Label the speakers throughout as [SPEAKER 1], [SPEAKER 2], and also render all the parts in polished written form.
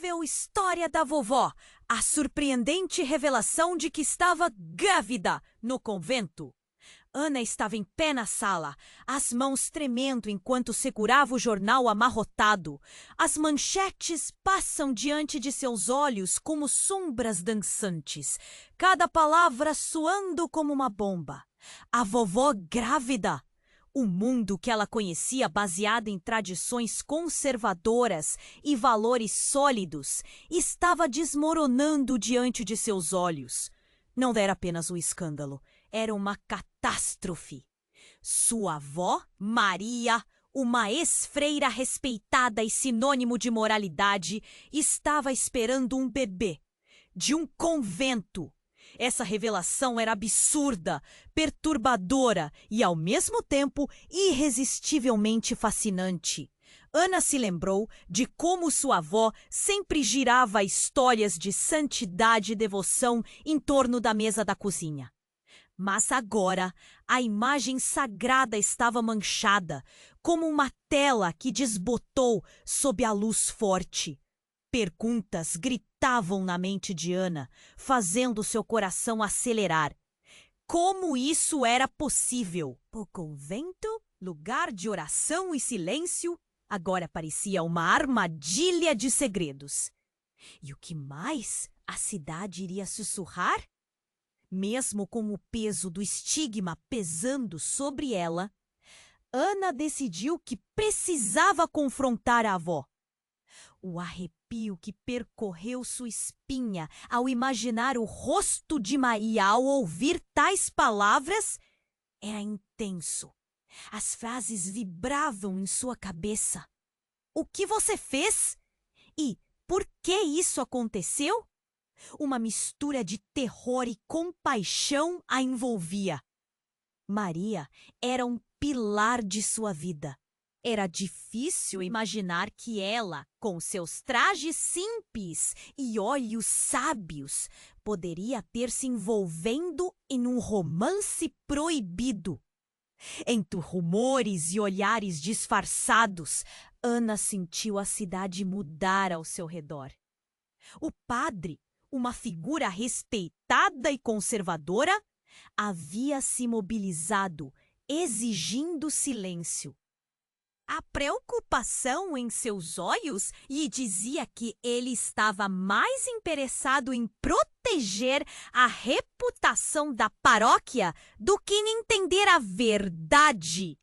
[SPEAKER 1] incrível história da vovó, a surpreendente revelação de que estava grávida no convento. Ana estava em pé na sala, as mãos tremendo enquanto segurava o jornal amarrotado. As manchetes passam diante de seus olhos como sombras dançantes, cada palavra soando como uma bomba. A vovó grávida! O mundo que ela conhecia, baseado em tradições conservadoras e valores sólidos, estava desmoronando diante de seus olhos. Não era apenas um escândalo, era uma catástrofe. Sua avó, Maria, uma ex-freira respeitada e sinônimo de moralidade, estava esperando um bebê de um convento. Essa revelação era absurda, perturbadora e, ao mesmo tempo, irresistivelmente fascinante. Ana se lembrou de como sua avó sempre girava histórias de santidade e devoção em torno da mesa da cozinha. Mas agora, a imagem sagrada estava manchada, como uma tela que desbotou sob a luz forte. Perguntas gritavam na mente de Ana, fazendo seu coração acelerar. Como isso era possível? O convento, lugar de oração e silêncio, agora parecia uma armadilha de segredos. E o que mais a cidade iria sussurrar? Mesmo com o peso do estigma pesando sobre ela, Ana decidiu que precisava confrontar a avó. O arrepio que percorreu sua espinha ao imaginar o rosto de Maria ao ouvir tais palavras era intenso. As frases vibravam em sua cabeça. O que você fez? E por que isso aconteceu? Uma mistura de terror e compaixão a envolvia. Maria era um pilar de sua vida. Era difícil imaginar que ela, com seus trajes simples e olhos sábios, poderia ter se envolvendo em um romance proibido. Entre rumores e olhares disfarçados, Ana sentiu a cidade mudar ao seu redor. O padre, uma figura respeitada e conservadora, havia se mobilizado, exigindo silêncio. A preocupação em seus olhos lhe dizia que ele estava mais interessado em proteger a reputação da paróquia do que em entender a verdade.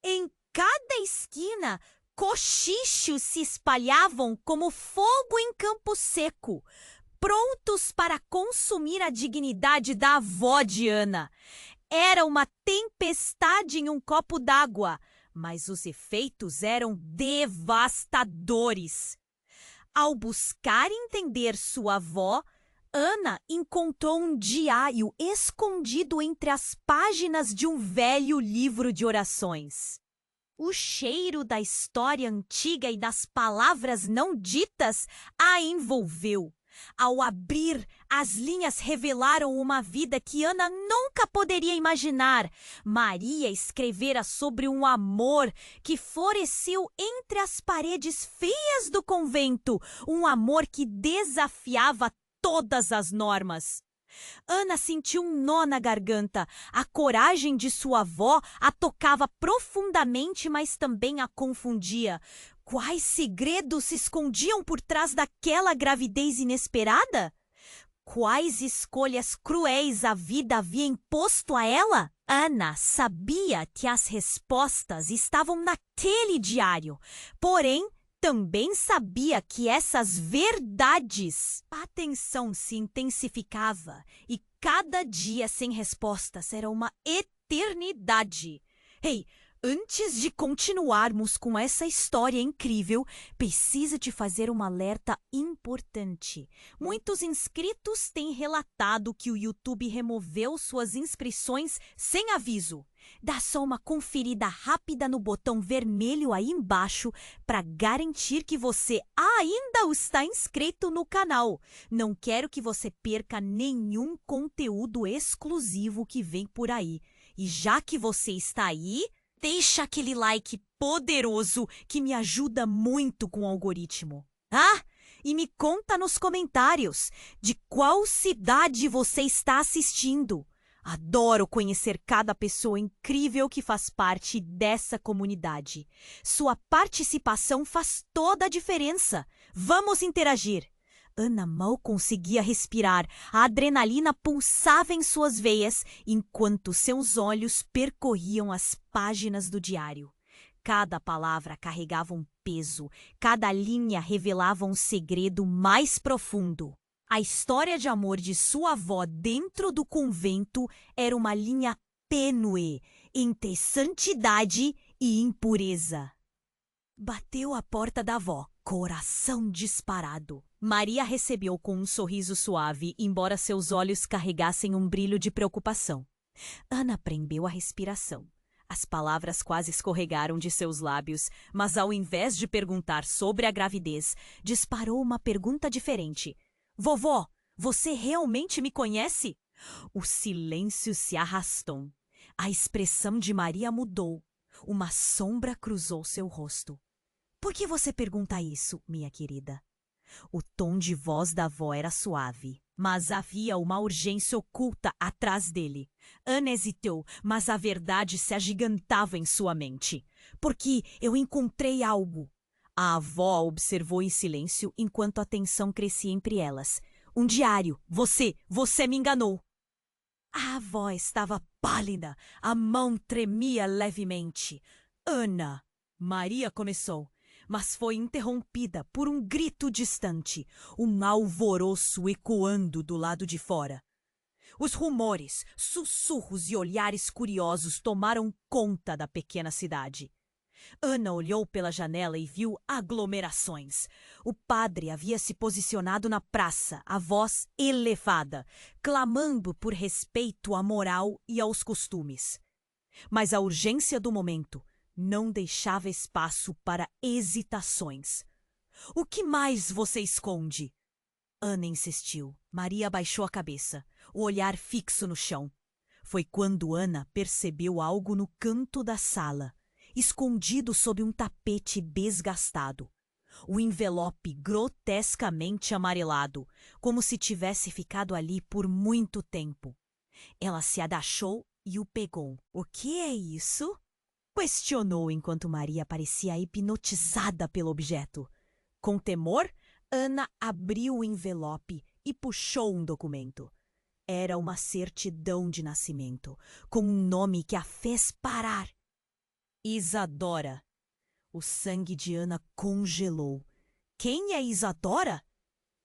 [SPEAKER 1] Em cada esquina, cochichos se espalhavam como fogo em campo seco, prontos para consumir a dignidade da avó de Ana. Era uma tempestade em um copo d'água, mas os efeitos eram devastadores. Ao buscar entender sua avó, Ana encontrou um diário escondido entre as páginas de um velho livro de orações. O cheiro da história antiga e das palavras não ditas a envolveu. Ao abrir, as linhas revelaram uma vida que Ana nunca poderia imaginar. Maria escrevera sobre um amor que floresceu entre as paredes frias do convento, um amor que desafiava todas as normas. Ana sentiu um nó na garganta. A coragem de sua avó a tocava profundamente, mas também a confundia. Quais segredos se escondiam por trás daquela gravidez inesperada? Quais escolhas cruéis a vida havia imposto a ela? Ana sabia que as respostas estavam naquele diário, porém, também sabia que essas verdades... A tensão se intensificava e cada dia sem respostas era uma eternidade. Ei, antes de continuarmos com essa história incrível, preciso te fazer um alerta importante. Muitos inscritos têm relatado que o YouTube removeu suas inscrições sem aviso. Dá só uma conferida rápida no botão vermelho aí embaixo para garantir que você ainda está inscrito no canal. Não quero que você perca nenhum conteúdo exclusivo que vem por aí. E já que você está aí, deixa aquele like poderoso que me ajuda muito com o algoritmo. Ah, e me conta nos comentários de qual cidade você está assistindo. Adoro conhecer cada pessoa incrível que faz parte dessa comunidade. Sua participação faz toda a diferença. Vamos interagir! Ana mal conseguia respirar. A adrenalina pulsava em suas veias enquanto seus olhos percorriam as páginas do diário. Cada palavra carregava um peso, cada linha revelava um segredo mais profundo. A história de amor de sua avó dentro do convento era uma linha tênue entre santidade e impureza. Bateu a porta da avó, coração disparado. Maria recebeu com um sorriso suave, embora seus olhos carregassem um brilho de preocupação. Ana prendeu a respiração. As palavras quase escorregaram de seus lábios, mas ao invés de perguntar sobre a gravidez, disparou uma pergunta diferente. Vovó, você realmente me conhece? O silêncio se arrastou. A expressão de Maria mudou. Uma sombra cruzou seu rosto. Por que você pergunta isso, minha querida? O tom de voz da avó era suave, mas havia uma urgência oculta atrás dele. Ana hesitou, mas a verdade se agigantava em sua mente. Porque eu encontrei algo. A avó observou em silêncio enquanto a tensão crescia entre elas. Um diário. Você me enganou. A avó estava pálida. A mão tremia levemente. Ana! Maria começou, mas foi interrompida por um grito distante, um alvoroço ecoando do lado de fora. Os rumores, sussurros e olhares curiosos tomaram conta da pequena cidade. Ana olhou pela janela e viu aglomerações. O padre havia se posicionado na praça, a voz elevada, clamando por respeito à moral e aos costumes. Mas a urgência do momento não deixava espaço para hesitações. O que mais você esconde? Ana insistiu. Maria abaixou a cabeça, o olhar fixo no chão. Foi quando Ana percebeu algo no canto da sala, escondido sob um tapete desgastado. O envelope grotescamente amarelado, como se tivesse ficado ali por muito tempo. Ela se agachou e o pegou. O que é isso? Questionou enquanto Maria parecia hipnotizada pelo objeto. Com temor, Ana abriu o envelope e puxou um documento. Era uma certidão de nascimento, com um nome que a fez parar. Isadora. O sangue de Ana congelou. Quem é Isadora?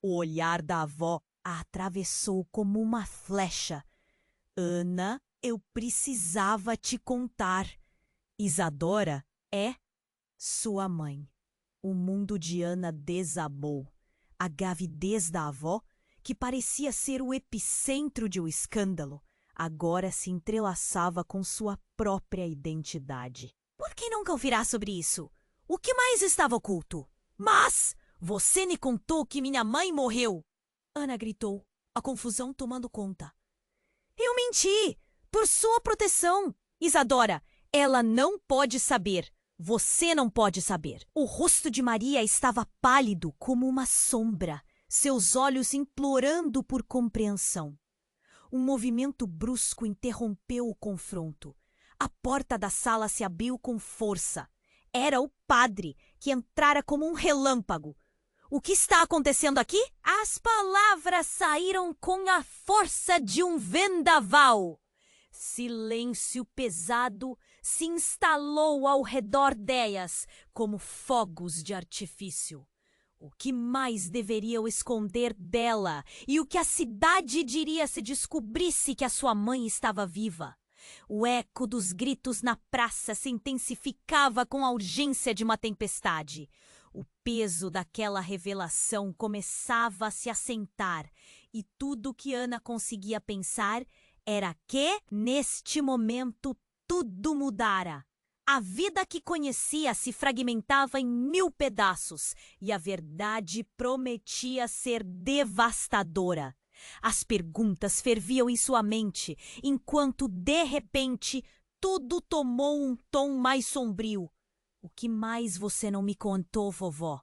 [SPEAKER 1] O olhar da avó a atravessou como uma flecha. Ana, eu precisava te contar. Isadora é sua mãe. O mundo de Ana desabou. A gravidez da avó, que parecia ser o epicentro de um escândalo, agora se entrelaçava com sua própria identidade. Por que nunca ouvirá sobre isso? O que mais estava oculto? Mas você me contou que minha mãe morreu! Ana gritou, a confusão tomando conta. Eu menti! Por sua proteção! Isadora, ela não pode saber. Você não pode saber. O rosto de Maria estava pálido como uma sombra, seus olhos implorando por compreensão. Um movimento brusco interrompeu o confronto. A porta da sala se abriu com força. Era o padre, que entrara como um relâmpago. O que está acontecendo aqui? As palavras saíram com a força de um vendaval. Silêncio pesado se instalou ao redor delas, como fogos de artifício. O que mais deveriam esconder dela e o que a cidade diria se descobrisse que a sua mãe estava viva? O eco dos gritos na praça se intensificava com a urgência de uma tempestade. O peso daquela revelação começava a se assentar, e tudo o que Ana conseguia pensar era que, neste momento, tudo mudara. A vida que conhecia se fragmentava em 1000 pedaços e a verdade prometia ser devastadora. As perguntas ferviam em sua mente, enquanto, de repente, tudo tomou um tom mais sombrio. O que mais você não me contou, vovó?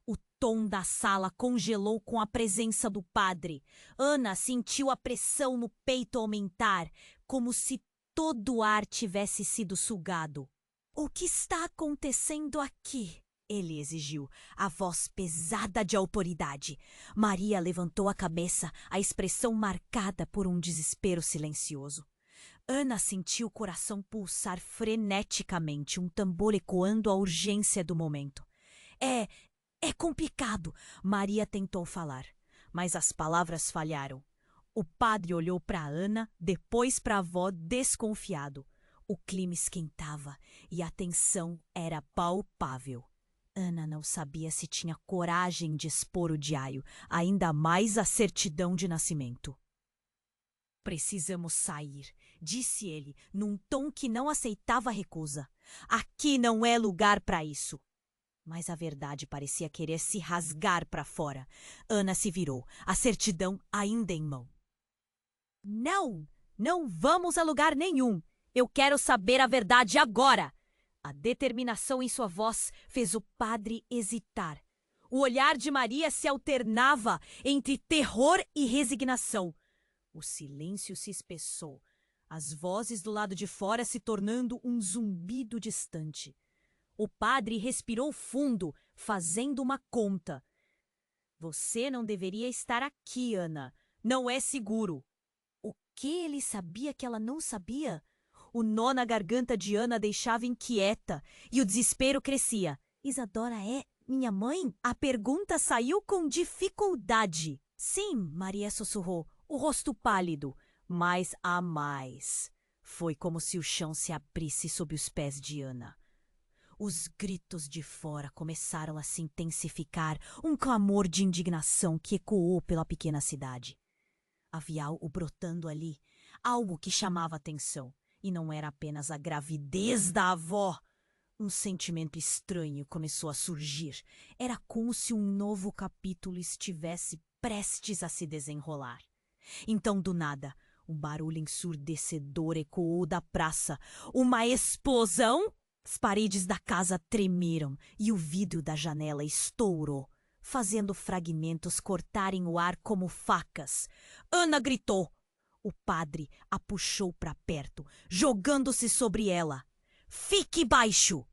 [SPEAKER 1] O tom da sala congelou com a presença do padre. Ana sentiu a pressão no peito aumentar, como se todo o ar tivesse sido sugado. "O que está acontecendo aqui?" ele exigiu, a voz pesada de autoridade. Maria levantou a cabeça, a expressão marcada por um desespero silencioso. Ana sentiu o coração pulsar freneticamente, um tambor ecoando a urgência do momento. É complicado, Maria tentou falar, mas as palavras falharam. O padre olhou para Ana, depois para a avó, desconfiado. O clima esquentava e a tensão era palpável. Ana não sabia se tinha coragem de expor o diário, ainda mais a certidão de nascimento. "Precisamos sair", disse ele, num tom que não aceitava recusa. "Aqui não é lugar para isso." Mas a verdade parecia querer se rasgar para fora. Ana se virou, a certidão ainda em mão. "Não, não vamos a lugar nenhum. Eu quero saber a verdade agora." A determinação em sua voz fez o padre hesitar. O olhar de Maria se alternava entre terror e resignação. O silêncio se espessou, as vozes do lado de fora se tornando um zumbido distante. O padre respirou fundo, fazendo uma conta. "Você não deveria estar aqui, Ana. Não é seguro." O que ele sabia que ela não sabia? O nó na garganta de Ana deixava inquieta e o desespero crescia. "Isadora é minha mãe?" A pergunta saiu com dificuldade. "Sim", Maria sussurrou, o rosto pálido. "Mas há mais." Foi como se o chão se abrisse sob os pés de Ana. Os gritos de fora começaram a se intensificar, um clamor de indignação que ecoou pela pequena cidade. Havia algo brotando ali, algo que chamava atenção. E não era apenas a gravidez da avó. Um sentimento estranho começou a surgir. Era como se um novo capítulo estivesse prestes a se desenrolar. Então, do nada, um barulho ensurdecedor ecoou da praça. Uma explosão? As paredes da casa tremeram e o vidro da janela estourou, fazendo fragmentos cortarem o ar como facas. Ana gritou. O padre a puxou para perto, jogando-se sobre ela. "Fique baixo!"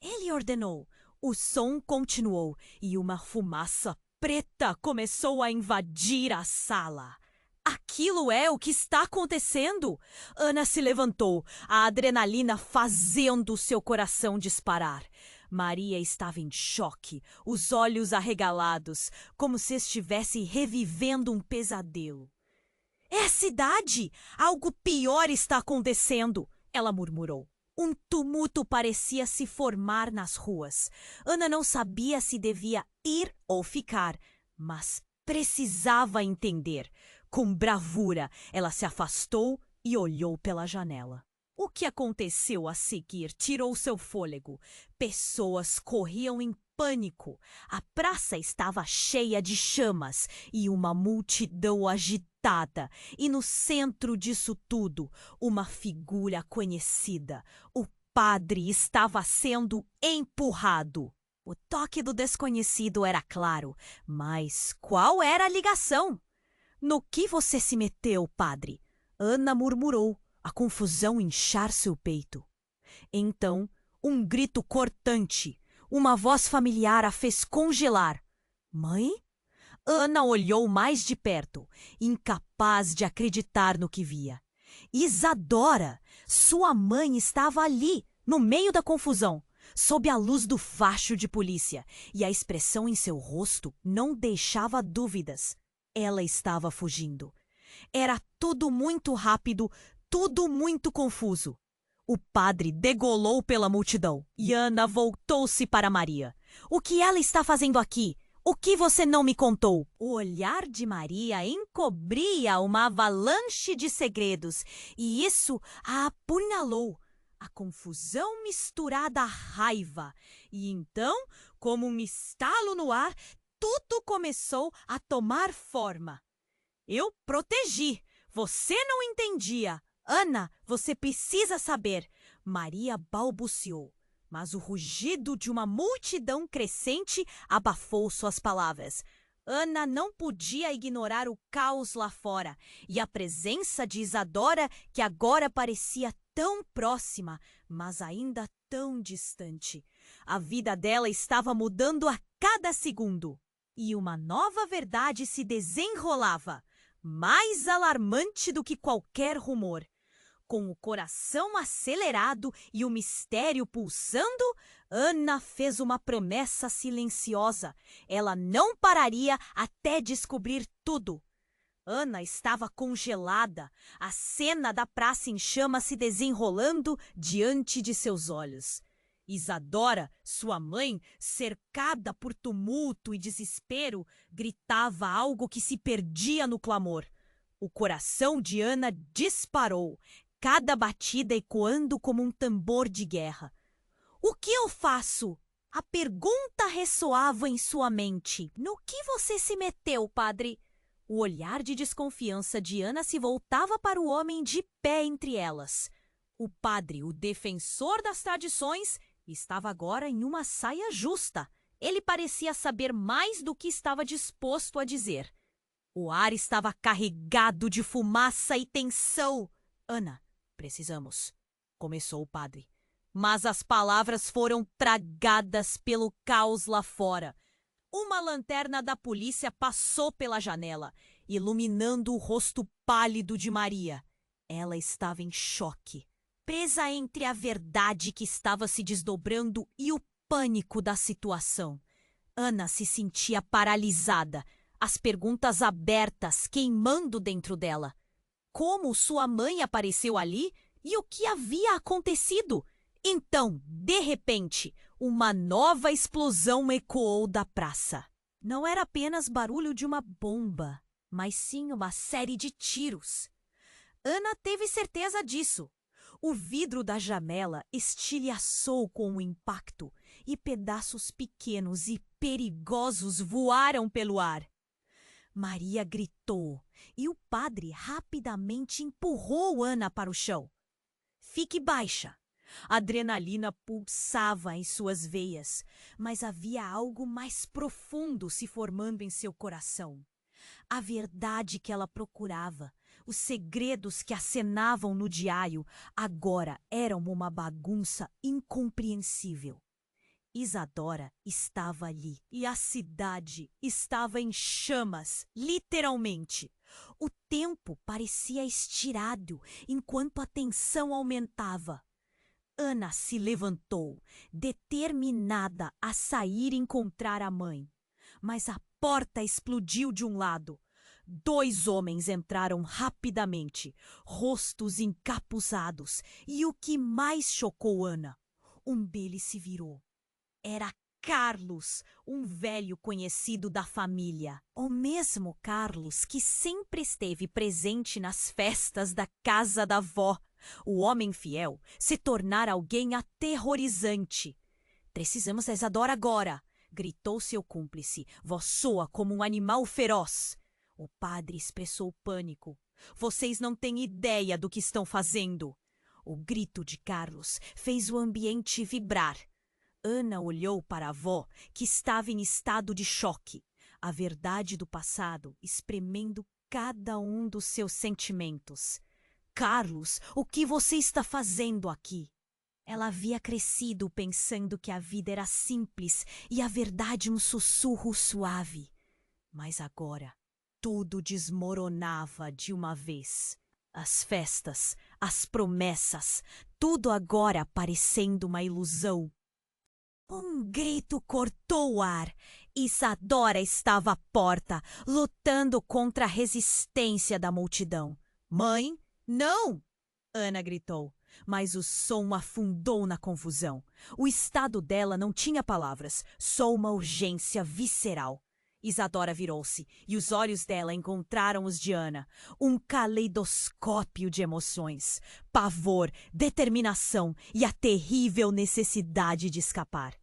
[SPEAKER 1] Ele ordenou. O som continuou e uma fumaça preta começou a invadir a sala. "Aquilo é o que está acontecendo?" Ana se levantou, a adrenalina fazendo seu coração disparar. Maria estava em choque, os olhos arregalados, como se estivesse revivendo um pesadelo. "É a cidade! Algo pior está acontecendo!" ela murmurou. Um tumulto parecia se formar nas ruas. Ana não sabia se devia ir ou ficar, mas precisava entender. Com bravura, ela se afastou e olhou pela janela. O que aconteceu a seguir tirou seu fôlego. Pessoas corriam em pânico. A praça estava cheia de chamas e uma multidão agitada. E no centro disso tudo, uma figura conhecida. O padre estava sendo empurrado. O toque do desconhecido era claro, mas qual era a ligação? "No que você se meteu, padre?" Ana murmurou, a confusão inchar seu peito. Então, um grito cortante. Uma voz familiar a fez congelar. "Mãe?" Ana olhou mais de perto, incapaz de acreditar no que via. Isadora! Sua mãe estava ali, no meio da confusão, sob a luz do facho de polícia, e a expressão em seu rosto não deixava dúvidas. Ela estava fugindo. Era tudo muito rápido, tudo muito confuso. O padre degolou pela multidão e Ana voltou-se para Maria. "O que ela está fazendo aqui? O que você não me contou?" O olhar de Maria encobria uma avalanche de segredos e isso a apunhalou. A confusão misturada à raiva. E então, como um estalo no ar, tudo começou a tomar forma. "Eu protegi. Você não entendia. Ana, você precisa saber." Maria balbuciou. Mas o rugido de uma multidão crescente abafou suas palavras. Ana não podia ignorar o caos lá fora e a presença de Isadora, que agora parecia tão próxima, mas ainda tão distante. A vida dela estava mudando a cada segundo e uma nova verdade se desenrolava, mais alarmante do que qualquer rumor. Com o coração acelerado e o mistério pulsando, Ana fez uma promessa silenciosa. Ela não pararia até descobrir tudo. Ana estava congelada, a cena da praça em chamas se desenrolando diante de seus olhos. Isadora, sua mãe, cercada por tumulto e desespero, gritava algo que se perdia no clamor. O coração de Ana disparou, cada batida ecoando como um tambor de guerra. O que eu faço? A pergunta ressoava em sua mente. No que você se meteu, padre? O olhar de desconfiança de Ana se voltava para o homem de pé entre elas. O padre, o defensor das tradições, estava agora em uma saia justa. Ele parecia saber mais do que estava disposto a dizer. O ar estava carregado de fumaça e tensão. Ana, precisamos, começou o padre. Mas as palavras foram tragadas pelo caos lá fora. Uma lanterna da polícia passou pela janela, iluminando o rosto pálido de Maria. Ela estava em choque, presa entre a verdade que estava se desdobrando e o pânico da situação. Ana se sentia paralisada, as perguntas abertas queimando dentro dela. Como sua mãe apareceu ali e o que havia acontecido? Então, de repente, uma nova explosão ecoou da praça. Não era apenas barulho de uma bomba, mas sim uma série de tiros. Ana teve certeza disso. O vidro da janela estilhaçou com o impacto e pedaços pequenos e perigosos voaram pelo ar. Maria gritou e o padre rapidamente empurrou Ana para o chão. Fique baixa. A adrenalina pulsava em suas veias, mas havia algo mais profundo se formando em seu coração. A verdade que ela procurava, os segredos que acenavam no diário, agora eram uma bagunça incompreensível. Isadora estava ali e a cidade estava em chamas, literalmente. O tempo parecia estirado enquanto a tensão aumentava. Ana se levantou, determinada a sair e encontrar a mãe. Mas a porta explodiu de um lado. 2 homens entraram rapidamente, rostos encapuzados, e o que mais chocou Ana? Um deles se virou. Era Carlos, um velho conhecido da família. O mesmo Carlos que sempre esteve presente nas festas da casa da avó. O homem fiel se tornara alguém aterrorizante. Precisamos da Isadora agora, gritou seu cúmplice. Vós soa como um animal feroz. O padre expressou pânico. Vocês não têm ideia do que estão fazendo. O grito de Carlos fez o ambiente vibrar. Ana olhou para a avó, que estava em estado de choque. A verdade do passado espremendo cada um dos seus sentimentos. Carlos, o que você está fazendo aqui? Ela havia crescido pensando que a vida era simples e a verdade um sussurro suave. Mas agora, tudo desmoronava de uma vez. As festas, as promessas, tudo agora parecendo uma ilusão. Um grito cortou o ar. Isadora estava à porta, lutando contra a resistência da multidão. Mãe? Não! Ana gritou, mas o som afundou na confusão. O estado dela não tinha palavras, só uma urgência visceral. Isadora virou-se e os olhos dela encontraram os de Ana. Um caleidoscópio de emoções, pavor, determinação e a terrível necessidade de escapar.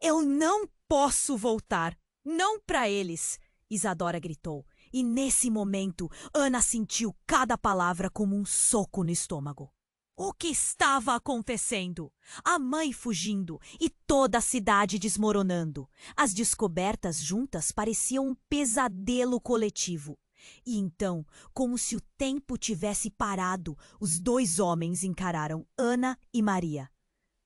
[SPEAKER 1] Eu não posso voltar, não para eles! Isadora gritou. E nesse momento, Ana sentiu cada palavra como um soco no estômago. O que estava acontecendo? A mãe fugindo e toda a cidade desmoronando. As descobertas juntas pareciam um pesadelo coletivo. E então, como se o tempo tivesse parado, os dois homens encararam Ana e Maria.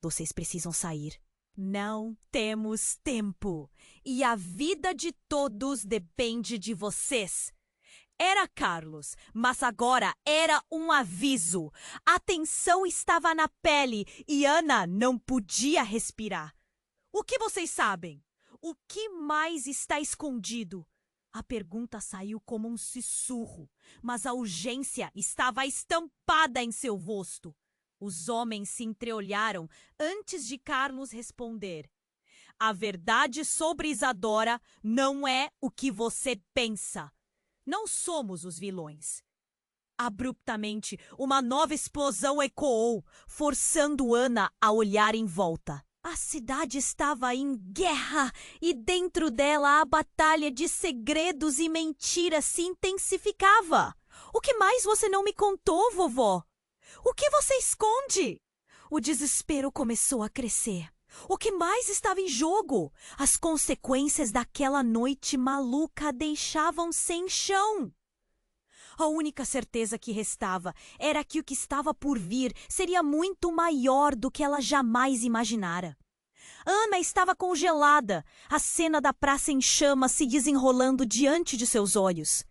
[SPEAKER 1] Vocês precisam sair. Não temos tempo. E a vida de todos depende de vocês. Era Carlos, mas agora era um aviso. A tensão estava na pele e Ana não podia respirar. O que vocês sabem? O que mais está escondido? A pergunta saiu como um sussurro, mas a urgência estava estampada em seu rosto. Os homens se entreolharam antes de Carlos responder. A verdade sobre Isadora não é o que você pensa. Não somos os vilões. Abruptamente, uma nova explosão ecoou, forçando Ana a olhar em volta. A cidade estava em guerra e dentro dela a batalha de segredos e mentiras se intensificava. O que mais você não me contou, vovó? O que você esconde? O desespero começou a crescer. O que mais estava em jogo? As consequências daquela noite maluca a deixavam sem chão. A única certeza que restava era que o que estava por vir seria muito maior do que ela jamais imaginara. Ana estava congelada, a cena da praça em chamas se desenrolando diante de seus olhos.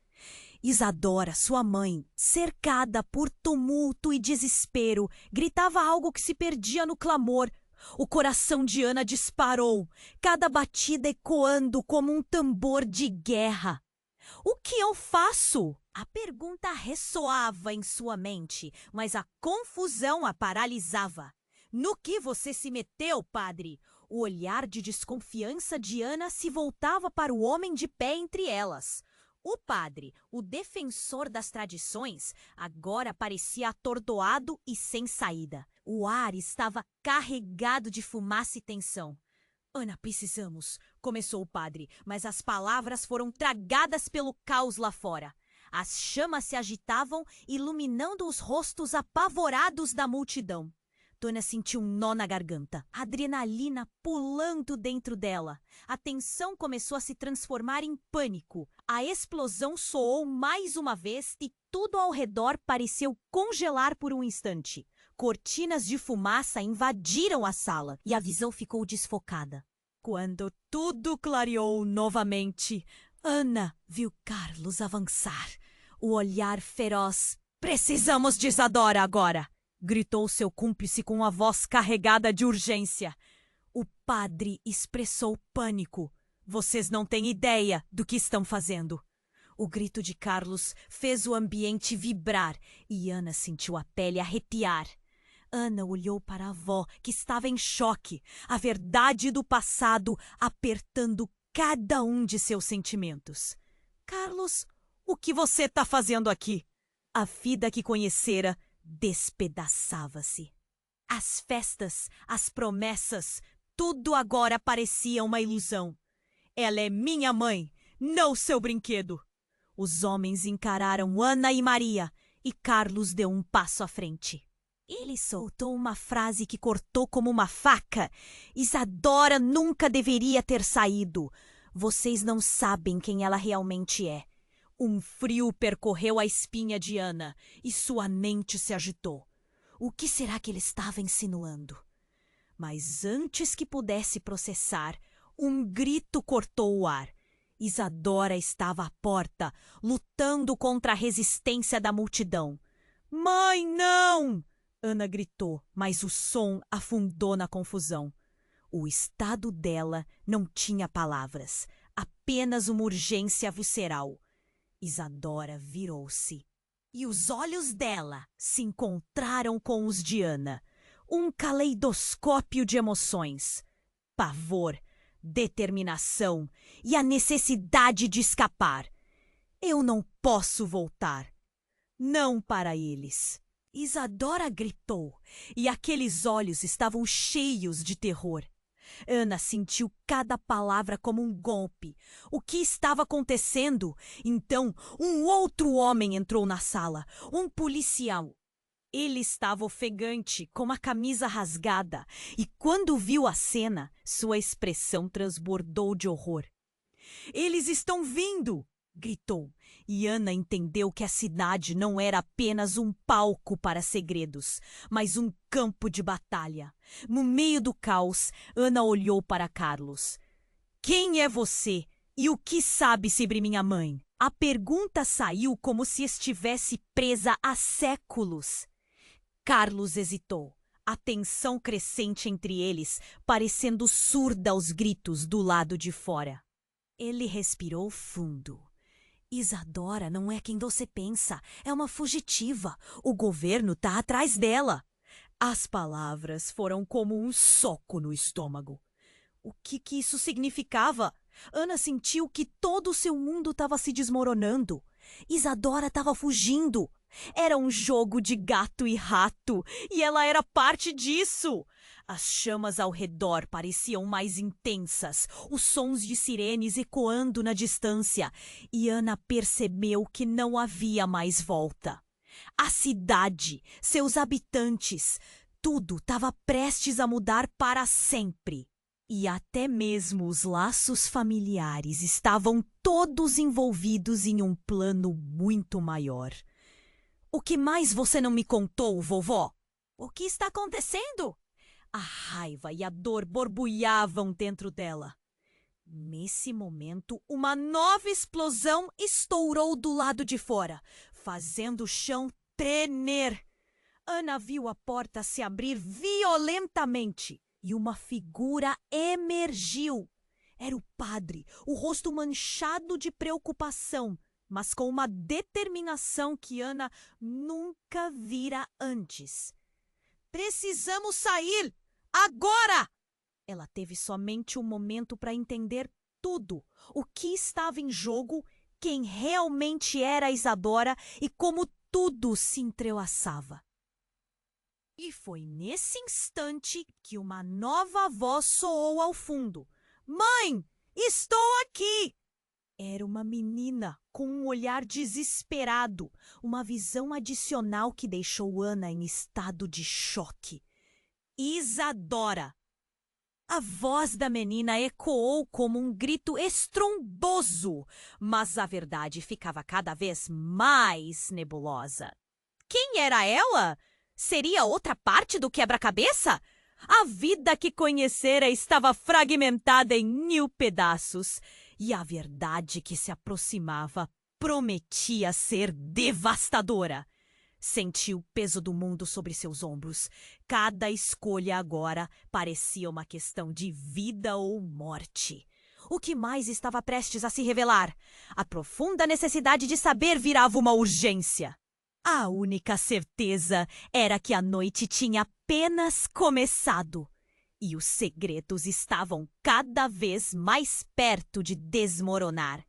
[SPEAKER 1] Isadora, sua mãe, cercada por tumulto e desespero, gritava algo que se perdia no clamor. O coração de Ana disparou, cada batida ecoando como um tambor de guerra. O que eu faço? A pergunta ressoava em sua mente, mas a confusão a paralisava. No que você se meteu, padre? O olhar de desconfiança de Ana se voltava para o homem de pé entre elas. O padre, o defensor das tradições, agora parecia atordoado e sem saída. O ar estava carregado de fumaça e tensão. Ana, precisamos, começou o padre, mas as palavras foram tragadas pelo caos lá fora. As chamas se agitavam, iluminando os rostos apavorados da multidão. Ana sentiu um nó na garganta, a adrenalina pulando dentro dela. A tensão começou a se transformar em pânico. A explosão soou mais uma vez e tudo ao redor pareceu congelar por um instante. Cortinas de fumaça invadiram a sala e a visão ficou desfocada. Quando tudo clareou novamente, Ana viu Carlos avançar. O olhar feroz. Precisamos de Isadora agora! Gritou seu cúmplice com a voz carregada de urgência. O padre expressou pânico. Vocês não têm ideia do que estão fazendo. O grito de Carlos fez o ambiente vibrar e Ana sentiu a pele arrepiar. Ana olhou para a avó, que estava em choque, a verdade do passado apertando cada um de seus sentimentos. Carlos, o que você está fazendo aqui? A vida que conhecera despedaçava-se. As festas, as promessas, tudo agora parecia uma ilusão. Ela é minha mãe, não seu brinquedo. Os homens encararam Ana e Maria e Carlos deu um passo à frente. Ele soltou uma frase que cortou como uma faca. Isadora nunca deveria ter saído. Vocês não sabem quem ela realmente é. Um frio percorreu a espinha de Ana e sua mente se agitou. O que será que ele estava insinuando? Mas antes que pudesse processar, um grito cortou o ar. Isadora estava à porta, lutando contra a resistência da multidão. Mãe, não! Ana gritou, mas o som afundou na confusão. O estado dela não tinha palavras, apenas uma urgência visceral. Isadora virou-se e os olhos dela se encontraram com os de Ana. Um caleidoscópio de emoções. Pavor, determinação e a necessidade de escapar. Eu não posso voltar. Não para eles. Isadora gritou e aqueles olhos estavam cheios de terror. Ana sentiu cada palavra como um golpe. O que estava acontecendo? Então, um outro homem entrou na sala, um policial. Ele estava ofegante, com a camisa rasgada, e quando viu a cena, sua expressão transbordou de horror. "Eles estão vindo!" gritou, e Ana entendeu que a cidade não era apenas um palco para segredos, mas um campo de batalha. No meio do caos, Ana olhou para Carlos. "Quem é você e o que sabe sobre minha mãe?" A pergunta saiu como se estivesse presa há séculos. Carlos hesitou, a tensão crescente entre eles, parecendo surda aos gritos do lado de fora. Ele respirou fundo. "Isadora não é quem você pensa. É uma fugitiva. O governo está atrás dela." As palavras foram como um soco no estômago. O que isso significava? Ana sentiu que todo o seu mundo estava se desmoronando. Isadora estava fugindo. Era um jogo de gato e rato, e ela era parte disso. As chamas ao redor pareciam mais intensas, os sons de sirenes ecoando na distância, e Ana percebeu que não havia mais volta. A cidade, seus habitantes, tudo estava prestes a mudar para sempre. E até mesmo os laços familiares estavam todos envolvidos em um plano muito maior. "O que mais você não me contou, vovó?" "O que está acontecendo?" A raiva e a dor borbulhavam dentro dela. Nesse momento, uma nova explosão estourou do lado de fora, fazendo o chão tremer. Ana viu a porta se abrir violentamente e uma figura emergiu. Era o padre, o rosto manchado de preocupação, mas com uma determinação que Ana nunca vira antes. "Precisamos sair! Agora!" Ela teve somente um momento para entender tudo, o que estava em jogo, quem realmente era Isadora e como tudo se entrelaçava. E foi nesse instante que uma nova voz soou ao fundo. "Mãe, estou aqui!" Era uma menina com um olhar desesperado, uma visão adicional que deixou Ana em estado de choque. "Isadora!" A voz da menina ecoou como um grito estrondoso, mas a verdade ficava cada vez mais nebulosa. Quem era ela? Seria outra parte do quebra-cabeça? A vida que conhecera estava fragmentada em 1000 pedaços, e a verdade que se aproximava prometia ser devastadora. Sentiu o peso do mundo sobre seus ombros. Cada escolha agora parecia uma questão de vida ou morte. O que mais estava prestes a se revelar? A profunda necessidade de saber virava uma urgência. A única certeza era que a noite tinha apenas começado. E os segredos estavam cada vez mais perto de desmoronar.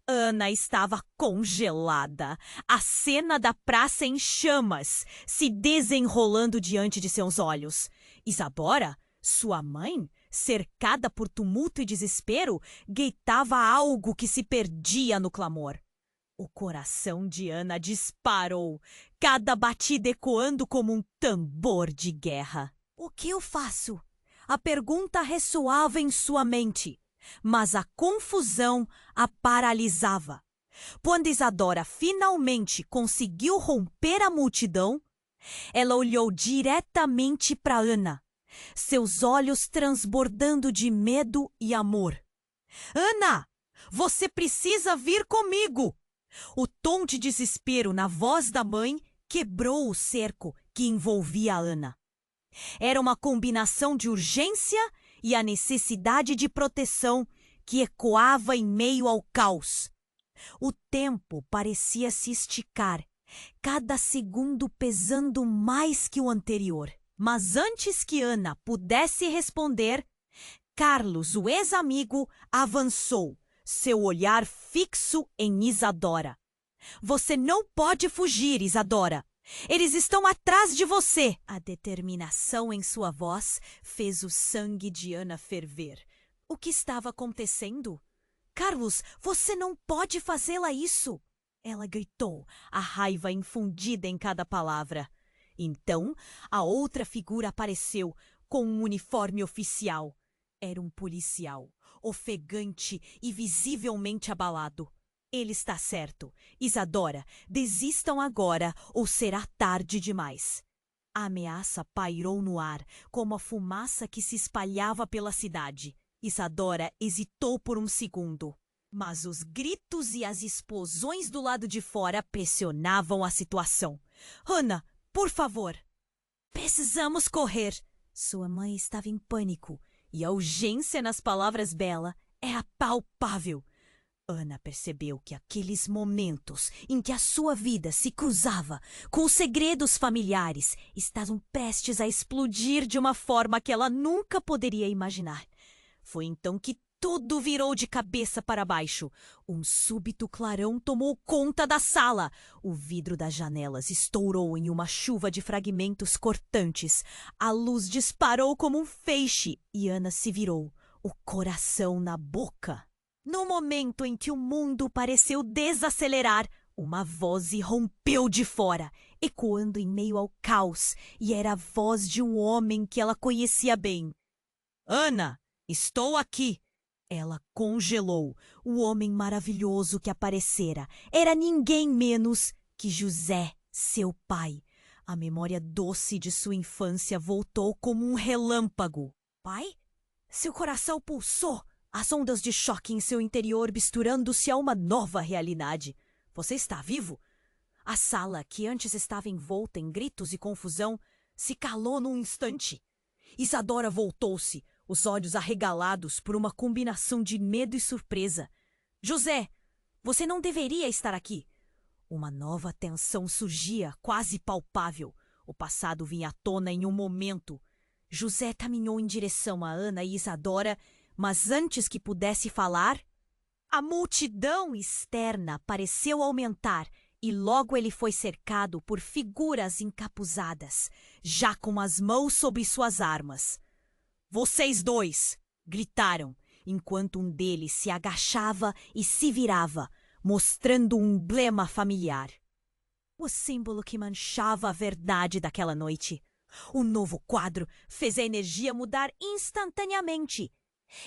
[SPEAKER 1] Ana estava congelada. A cena da praça em chamas, se desenrolando diante de seus olhos. Isadora, sua mãe, cercada por tumulto e desespero, gritava algo que se perdia no clamor. O coração de Ana disparou, cada batida ecoando como um tambor de guerra. "O que eu faço?" A pergunta ressoava em sua mente. Mas a confusão a paralisava. Quando Isadora finalmente conseguiu romper a multidão, ela olhou diretamente para Ana, seus olhos transbordando de medo e amor. "Ana, você precisa vir comigo!" O tom de desespero na voz da mãe quebrou o cerco que envolvia a Ana. Era uma combinação de urgência e a necessidade de proteção que ecoava em meio ao caos. O tempo parecia se esticar, cada segundo pesando mais que o anterior. Mas antes que Ana pudesse responder, Carlos, o ex-amigo, avançou, seu olhar fixo em Isadora. "Você não pode fugir, Isadora. Eles estão atrás de você!" A determinação em sua voz fez o sangue de Ana ferver. O que estava acontecendo? "Carlos, você não pode fazê-la isso!" Ela gritou, a raiva infundida em cada palavra. Então, a outra figura apareceu com um uniforme oficial. Era um policial, ofegante e visivelmente abalado. Ele está certo. Isadora, desistam agora ou será tarde demais. A ameaça pairou no ar, como a fumaça que se espalhava pela cidade. Isadora hesitou por um segundo, mas os gritos e as explosões do lado de fora pressionavam a situação. Ana, por favor. Precisamos correr. Sua mãe estava em pânico e a urgência nas palavras dela era palpável. Ana percebeu que aqueles momentos em que a sua vida se cruzava com os segredos familiares estavam prestes a explodir de uma forma que ela nunca poderia imaginar. Foi então que tudo virou de cabeça para baixo. Um súbito clarão tomou conta da sala. O vidro das janelas estourou em uma chuva de fragmentos cortantes. A luz disparou como um feixe e Ana se virou, o coração na boca. No momento em que o mundo pareceu desacelerar, uma voz irrompeu de fora, ecoando em meio ao caos, e era a voz de um homem que ela conhecia bem. Ana, estou aqui! Ela congelou. O homem maravilhoso que aparecera era ninguém menos que José, seu pai. A memória doce de sua infância voltou como um relâmpago. Pai? Seu coração pulsou. As ondas de choque em seu interior misturando-se a uma nova realidade. Você está vivo? A sala, que antes estava envolta em gritos e confusão, se calou num instante. Isadora voltou-se, os olhos arregalados por uma combinação de medo e surpresa. José, você não deveria estar aqui. Uma nova tensão surgia, quase palpável. O passado vinha à tona em um momento. José caminhou em direção a Ana e Isadora, mas antes que pudesse falar, a multidão externa pareceu aumentar e logo ele foi cercado por figuras encapuzadas, já com as mãos sobre suas armas. Vocês dois! Gritaram, enquanto um deles se agachava e se virava, mostrando um emblema familiar. O símbolo que manchava a verdade daquela noite. O novo quadro fez a energia mudar instantaneamente.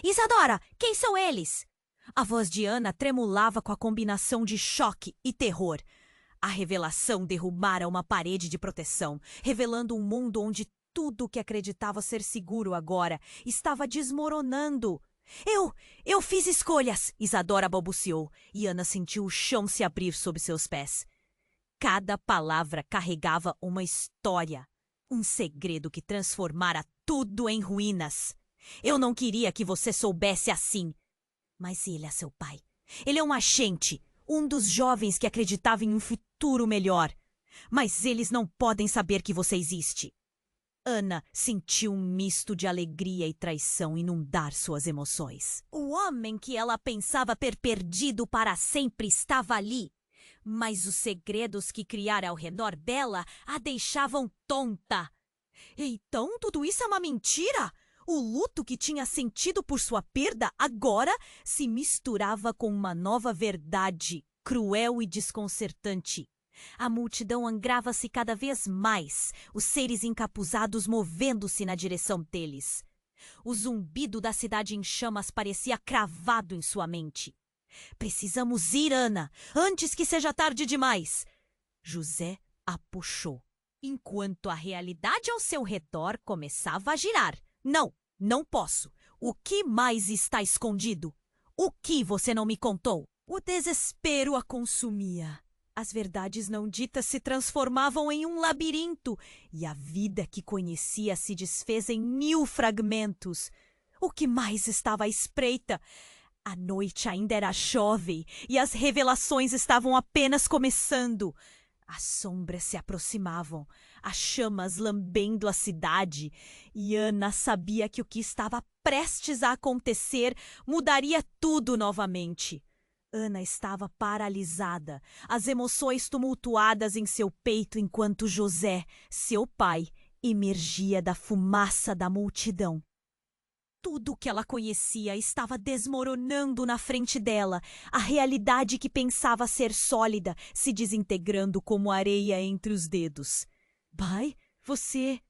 [SPEAKER 1] Isadora, quem são eles? A voz de Ana tremulava com a combinação de choque e terror. A revelação derrubara uma parede de proteção, revelando um mundo onde tudo o que acreditava ser seguro agora estava desmoronando. Eu fiz escolhas, Isadora balbuciou, e Ana sentiu o chão se abrir sob seus pés. Cada palavra carregava uma história, um segredo que transformara tudo em ruínas. Eu não queria que você soubesse assim. Mas ele é seu pai. Ele é um agente, um dos jovens que acreditava em um futuro melhor. Mas eles não podem saber que você existe. Ana sentiu um misto de alegria e traição inundar suas emoções. O homem que ela pensava ter perdido para sempre estava ali. Mas os segredos que criara ao redor dela a deixavam tonta. Então tudo isso é uma mentira? O luto que tinha sentido por sua perda agora se misturava com uma nova verdade, cruel e desconcertante. A multidão angrava-se cada vez mais, os seres encapuzados movendo-se na direção deles. O zumbido da cidade em chamas parecia cravado em sua mente. Precisamos ir, Ana, antes que seja tarde demais. José a puxou, enquanto a realidade ao seu redor começava a girar. Não, não posso. O que mais está escondido? O que você não me contou? O desespero a consumia. As verdades não ditas se transformavam em um labirinto e a vida que conhecia se desfez em 1000 fragmentos. O que mais estava à espreita? A noite ainda era jovem e as revelações estavam apenas começando. As sombras se aproximavam, as chamas lambendo a cidade, e Ana sabia que o que estava prestes a acontecer mudaria tudo novamente. Ana estava paralisada, as emoções tumultuadas em seu peito enquanto José, seu pai, emergia da fumaça da multidão. Tudo o que ela conhecia estava desmoronando na frente dela, a realidade que pensava ser sólida se desintegrando como areia entre os dedos. Pai, Você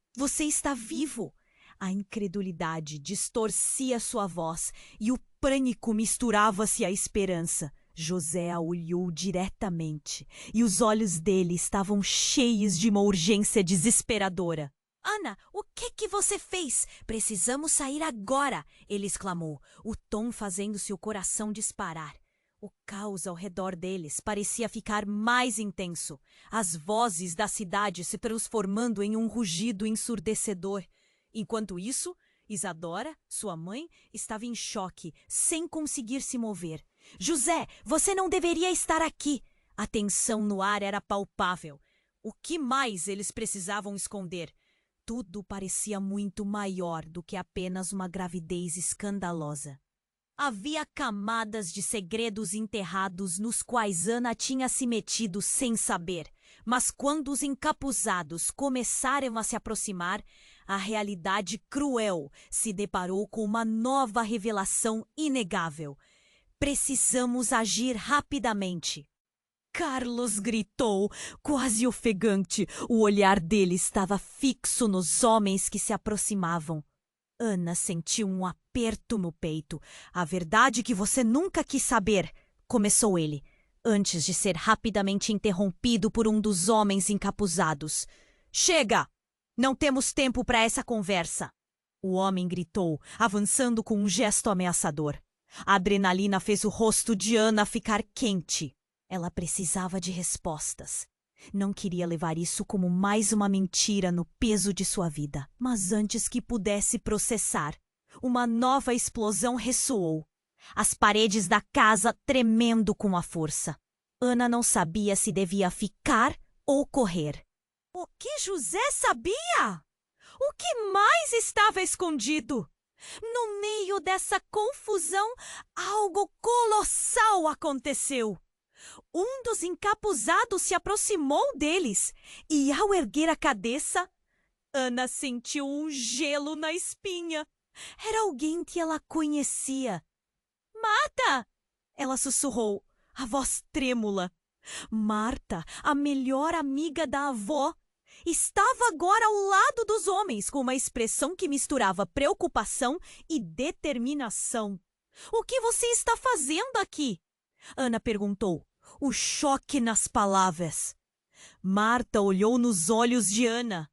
[SPEAKER 1] está vivo! A incredulidade distorcia sua voz e o pânico misturava-se à esperança. José a olhou diretamente e os olhos dele estavam cheios de uma urgência desesperadora. Ana, o que você fez? Precisamos sair agora! Ele exclamou, o tom fazendo seu coração disparar. O caos ao redor deles parecia ficar mais intenso, as vozes da cidade se transformando em um rugido ensurdecedor. Enquanto isso, Isadora, sua mãe, estava em choque, sem conseguir se mover. José, você não deveria estar aqui! A tensão no ar era palpável. O que mais eles precisavam esconder? Tudo parecia muito maior do que apenas uma gravidez escandalosa. Havia camadas de segredos enterrados nos quais Ana tinha se metido sem saber. Mas quando os encapuzados começaram a se aproximar, a realidade cruel se deparou com uma nova revelação inegável. Precisamos agir rapidamente. Carlos gritou, quase ofegante. O olhar dele estava fixo nos homens que se aproximavam. Ana sentiu um aperto no peito. A verdade que você nunca quis saber, começou ele, antes de ser rapidamente interrompido por um dos homens encapuzados. Chega! Não temos tempo para essa conversa! O homem gritou, avançando com um gesto ameaçador. A adrenalina fez o rosto de Ana ficar quente. Ela precisava de respostas. Não queria levar isso como mais uma mentira no peso de sua vida. Mas antes que pudesse processar, uma nova explosão ressoou. As paredes da casa tremendo com a força. Ana não sabia se devia ficar ou correr. O que José sabia? O que mais estava escondido? No meio dessa confusão, algo colossal aconteceu. Um dos encapuzados se aproximou deles e, ao erguer a cabeça, Ana sentiu um gelo na espinha. Era alguém que ela conhecia. Marta! Ela sussurrou, a voz trêmula. Marta, a melhor amiga da avó, estava agora ao lado dos homens com uma expressão que misturava preocupação e determinação. O que você está fazendo aqui? Ana perguntou, o choque nas palavras. Marta olhou nos olhos de Ana.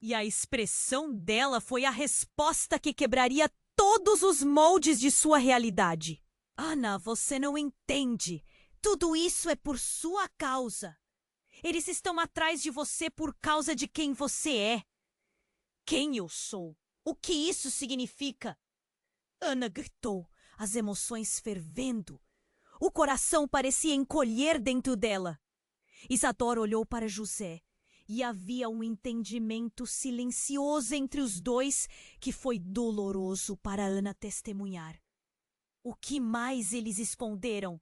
[SPEAKER 1] E a expressão dela foi a resposta que quebraria todos os moldes de sua realidade. Ana, você não entende. Tudo isso é por sua causa. Eles estão atrás de você por causa de quem você é. Quem eu sou? O que isso significa? Ana gritou, as emoções fervendo. O coração parecia encolher dentro dela. Isadora olhou para José e havia um entendimento silencioso entre os dois que foi doloroso para Ana testemunhar. O que mais eles esconderam?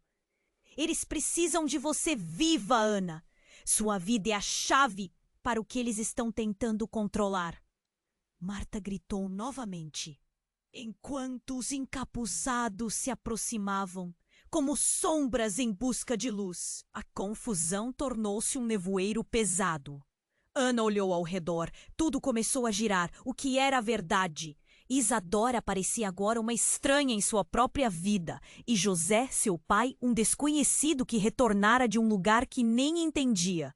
[SPEAKER 1] Eles precisam de você viva, Ana. Sua vida é a chave para o que eles estão tentando controlar. Marta gritou novamente. Enquanto os encapuzados se aproximavam, como sombras em busca de luz, a confusão tornou-se um nevoeiro pesado. Ana olhou ao redor. Tudo começou a girar. O que era a verdade? Isadora parecia agora uma estranha em sua própria vida, e José, seu pai, um desconhecido que retornara de um lugar que nem entendia.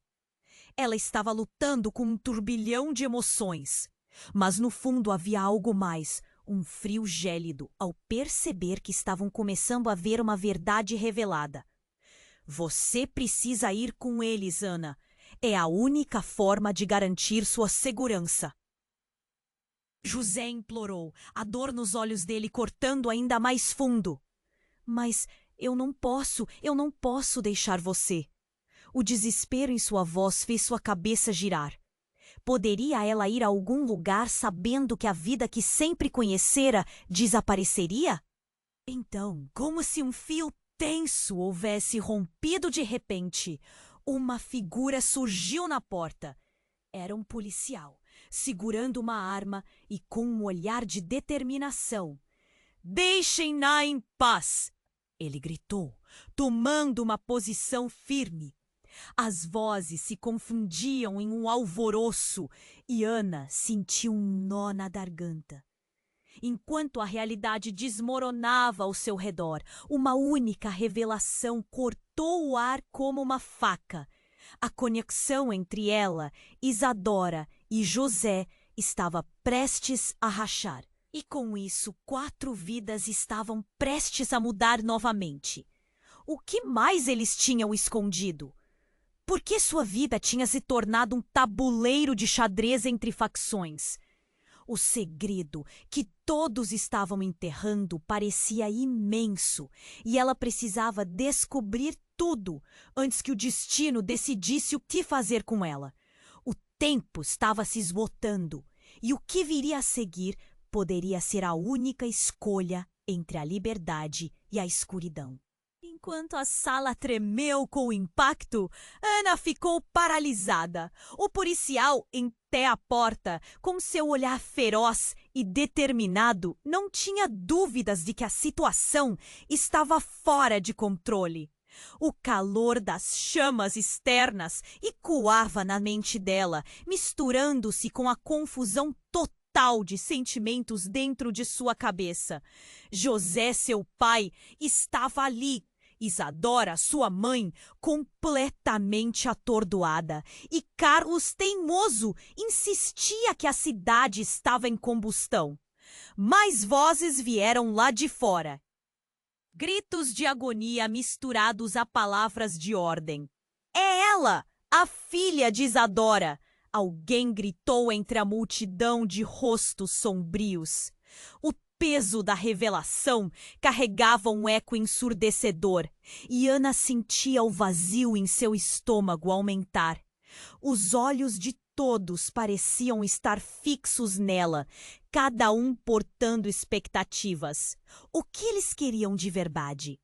[SPEAKER 1] Ela estava lutando com um turbilhão de emoções, mas no fundo havia algo mais, um frio gélido, ao perceber que estavam começando a ver uma verdade revelada. Você precisa ir com eles, Ana. É a única forma de garantir sua segurança. José implorou, a dor nos olhos dele cortando ainda mais fundo. Mas eu não posso deixar você. O desespero em sua voz fez sua cabeça girar. Poderia ela ir a algum lugar sabendo que a vida que sempre conhecera desapareceria? Então, como se um fio tenso houvesse rompido de repente, uma figura surgiu na porta. Era um policial, segurando uma arma e com um olhar de determinação. Deixem-na em paz! Ele gritou, tomando uma posição firme. As vozes se confundiam em um alvoroço e Ana sentiu um nó na garganta. Enquanto a realidade desmoronava ao seu redor, uma única revelação cortou o ar como uma faca. A conexão entre ela, Isadora e José estava prestes a rachar. E com isso, 4 vidas estavam prestes a mudar novamente. O que mais eles tinham escondido? Por que sua vida tinha se tornado um tabuleiro de xadrez entre facções? O segredo que todos estavam enterrando parecia imenso e ela precisava descobrir tudo antes que o destino decidisse o que fazer com ela. O tempo estava se esgotando e o que viria a seguir poderia ser a única escolha entre a liberdade e a escuridão. Enquanto a sala tremeu com o impacto, Ana ficou paralisada. O policial, em pé à porta, com seu olhar feroz e determinado, não tinha dúvidas de que a situação estava fora de controle. O calor das chamas externas ecoava na mente dela, misturando-se com a confusão total de sentimentos dentro de sua cabeça. José, seu pai, estava ali. Isadora, sua mãe, completamente atordoada, e Carlos, teimoso, insistia que a cidade estava em combustão. Mais vozes vieram lá de fora. Gritos de agonia misturados a palavras de ordem. É ela, a filha de Isadora! Alguém gritou entre a multidão de rostos sombrios. O peso da revelação carregava um eco ensurdecedor, e Ana sentia o vazio em seu estômago aumentar. Os olhos de todos pareciam estar fixos nela, cada um portando expectativas. O que eles queriam de verdade?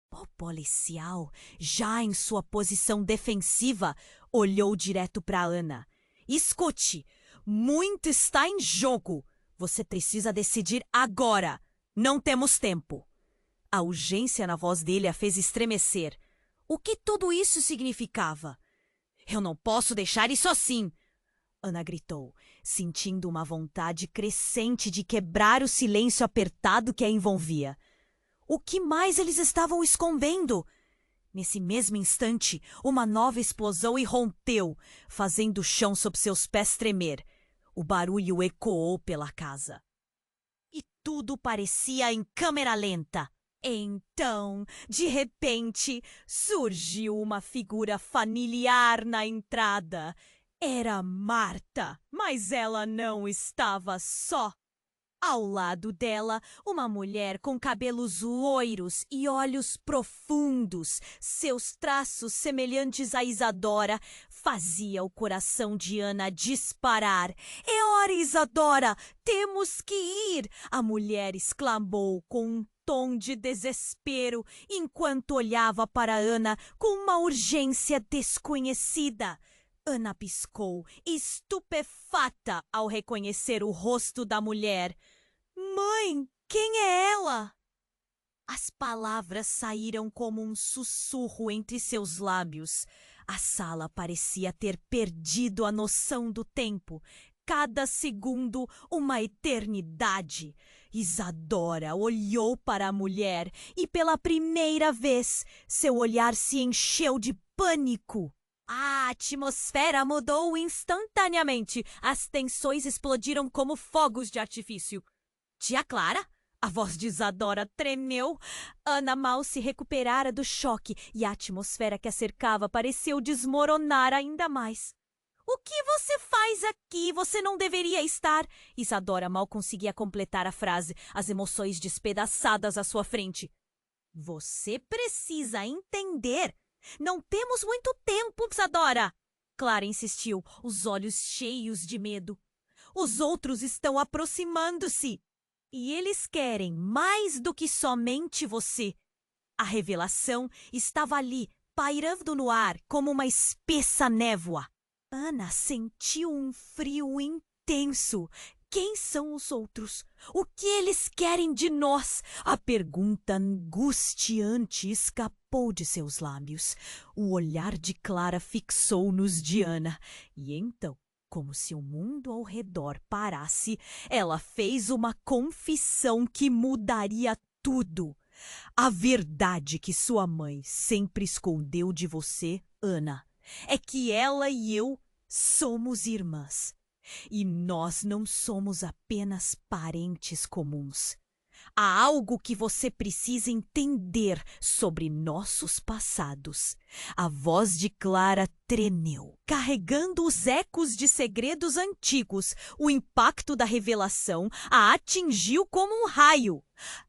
[SPEAKER 1] O policial, já em sua posição defensiva, olhou direto para Ana. Escute, muito está em jogo. Você precisa decidir agora. Não temos tempo. A urgência na voz dele a fez estremecer. O que tudo isso significava? Eu não posso deixar isso assim, Ana gritou, sentindo uma vontade crescente de quebrar o silêncio apertado que a envolvia. O que mais eles estavam escondendo? Nesse mesmo instante, uma nova explosão irrompeu, fazendo o chão sob seus pés tremer. O barulho ecoou pela casa. E tudo parecia em câmera lenta. Então, de repente, surgiu uma figura familiar na entrada. Era Marta, mas ela não estava só. Ao lado dela, uma mulher com cabelos loiros e olhos profundos, seus traços semelhantes a Isadora, fazia o coração de Ana disparar. É hora, Isadora! Temos que ir! A mulher exclamou com um tom de desespero, enquanto olhava para Ana com uma urgência desconhecida. Ana piscou, estupefata ao reconhecer o rosto da mulher. Mãe, quem é ela? As palavras saíram como um sussurro entre seus lábios. A sala parecia ter perdido a noção do tempo. Cada segundo, uma eternidade. Isadora olhou para a mulher e, pela primeira vez, seu olhar se encheu de pânico. A atmosfera mudou instantaneamente. As tensões explodiram como fogos de artifício. Tia Clara? A voz de Isadora tremeu. Ana mal se recuperara do choque e a atmosfera que a cercava pareceu desmoronar ainda mais. O que você faz aqui? Você não deveria estar. Isadora mal conseguia completar a frase, as emoções despedaçadas à sua frente. Você precisa entender. Não temos muito tempo, Isadora. Clara insistiu, os olhos cheios de medo. Os outros estão aproximando-se. E eles querem mais do que somente você. A revelação estava ali, pairando no ar como uma espessa névoa. Ana sentiu um frio intenso. Quem são os outros? O que eles querem de nós? A pergunta angustiante escapou de seus lábios. O olhar de Clara fixou-nos de Ana. E então, como se o mundo ao redor parasse, ela fez uma confissão que mudaria tudo. A verdade que sua mãe sempre escondeu de você, Ana, é que ela e eu somos irmãs. E nós não somos apenas parentes comuns. Há algo que você precisa entender sobre nossos passados. A voz de Clara tremeu, carregando os ecos de segredos antigos. O impacto da revelação a atingiu como um raio.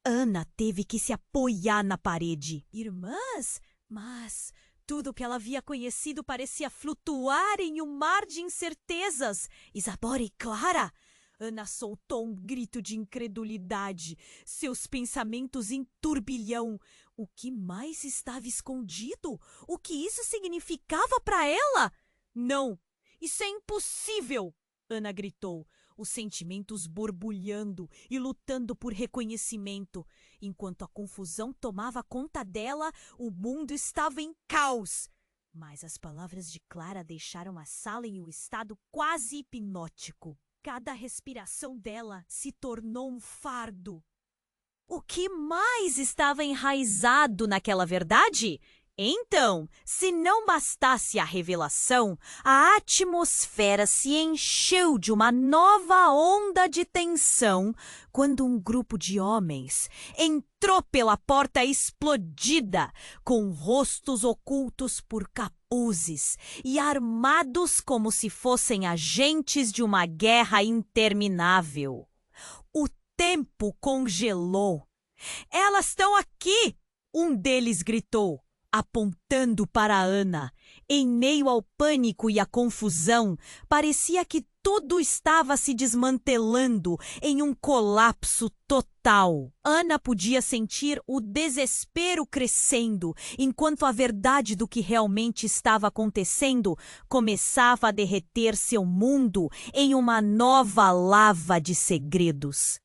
[SPEAKER 1] Ana teve que se apoiar na parede. Irmãs, mas tudo que ela havia conhecido parecia flutuar em um mar de incertezas. Isadora e Clara? Ana soltou um grito de incredulidade, seus pensamentos em turbilhão. O que mais estava escondido? O que isso significava para ela? Não, isso é impossível! Ana gritou, os sentimentos borbulhando e lutando por reconhecimento. Enquanto a confusão tomava conta dela, o mundo estava em caos. Mas as palavras de Clara deixaram a sala em um estado quase hipnótico. Cada respiração dela se tornou um fardo. O que mais estava enraizado naquela verdade? Então, se não bastasse a revelação, a atmosfera se encheu de uma nova onda de tensão quando um grupo de homens entrou pela porta explodida, com rostos ocultos por capuzes e armados como se fossem agentes de uma guerra interminável. O tempo congelou. "Elas estão aqui!" um deles gritou, apontando para Ana. Em meio ao pânico e à confusão, parecia que tudo estava se desmantelando em um colapso total. Ana podia sentir o desespero crescendo, enquanto a verdade do que realmente estava acontecendo começava a derreter seu mundo em uma nova lava de segredos.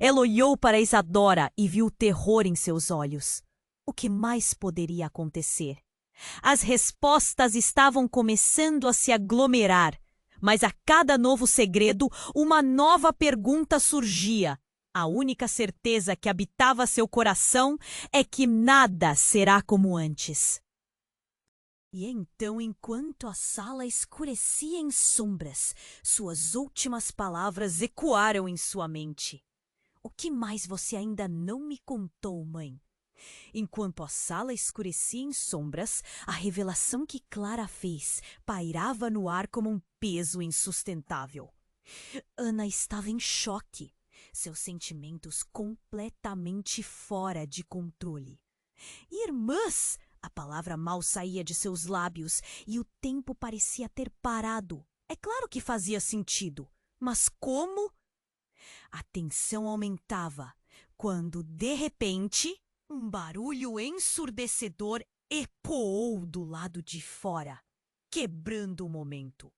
[SPEAKER 1] Ela olhou para Isadora e viu o terror em seus olhos. O que mais poderia acontecer? As respostas estavam começando a se aglomerar, mas a cada novo segredo, uma nova pergunta surgia. A única certeza que habitava seu coração é que nada será como antes. E então, enquanto a sala escurecia em sombras, suas últimas palavras ecoaram em sua mente. "O que mais você ainda não me contou, mãe?" Enquanto a sala escurecia em sombras, a revelação que Clara fez pairava no ar como um peso insustentável. Ana estava em choque, seus sentimentos completamente fora de controle. "Irmãs!" A palavra mal saía de seus lábios e o tempo parecia ter parado. É claro que fazia sentido, mas como? A tensão aumentava quando, de repente, um barulho ensurdecedor ecoou do lado de fora, quebrando o momento.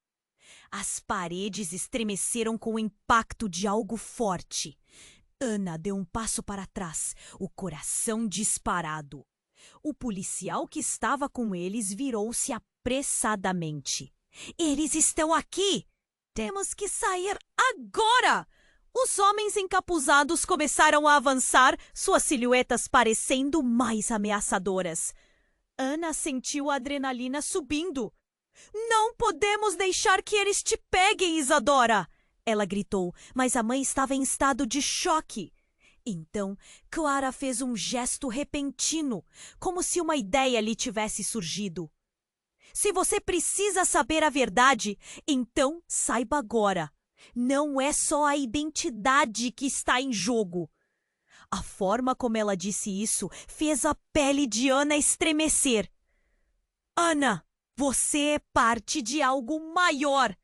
[SPEAKER 1] As paredes estremeceram com o impacto de algo forte. Ana deu um passo para trás, o coração disparado. O policial que estava com eles virou-se apressadamente. "Eles estão aqui! Temos que sair agora!" Os homens encapuzados começaram a avançar, suas silhuetas parecendo mais ameaçadoras. Ana sentiu a adrenalina subindo. "Não podemos deixar que eles te peguem, Isadora!" ela gritou, mas a mãe estava em estado de choque. Então, Clara fez um gesto repentino, como se uma ideia lhe tivesse surgido. "Se você precisa saber a verdade, então saiba agora. Não é só a identidade que está em jogo." A forma como ela disse isso fez a pele de Ana estremecer. "Ana, você é parte de algo maior.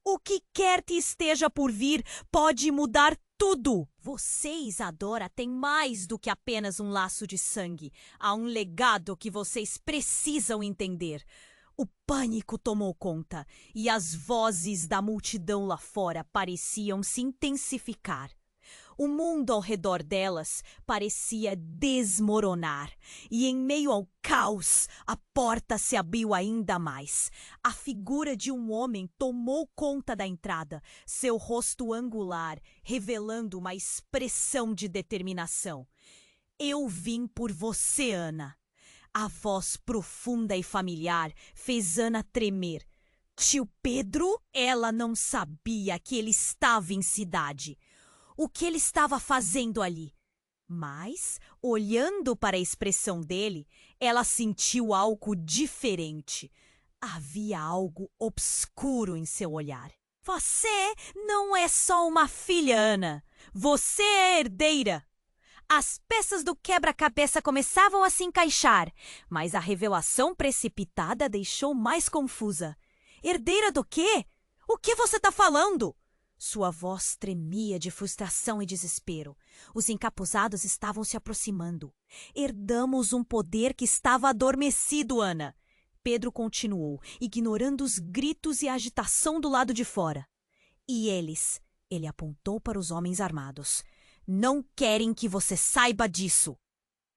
[SPEAKER 1] O que quer que esteja por vir pode mudar tudo. Você, Isadora, tem mais do que apenas um laço de sangue. Há um legado que vocês precisam entender. O pânico tomou conta e as vozes da multidão lá fora pareciam se intensificar. O mundo ao redor delas parecia desmoronar, e em meio ao caos, a porta se abriu ainda mais. A figura de um homem tomou conta da entrada, seu rosto angular, revelando uma expressão de determinação. Eu vim por você, Ana. A voz profunda e familiar fez Ana tremer. Tio Pedro? Ela não sabia que ele estava em cidade. O que ele estava fazendo ali? Mas, olhando para a expressão dele, ela sentiu algo diferente. Havia algo obscuro em seu olhar. Você não é só uma filha, Ana. Você é herdeira. As peças do quebra-cabeça começavam a se encaixar, mas a revelação precipitada deixou mais confusa. Herdeira do quê? O que você está falando? Sua voz tremia de frustração e desespero. Os encapuzados estavam se aproximando. Herdamos um poder que estava adormecido, Ana. Pedro continuou, ignorando os gritos e a agitação do lado de fora. E eles, ele apontou para os homens armados, não querem que você saiba disso.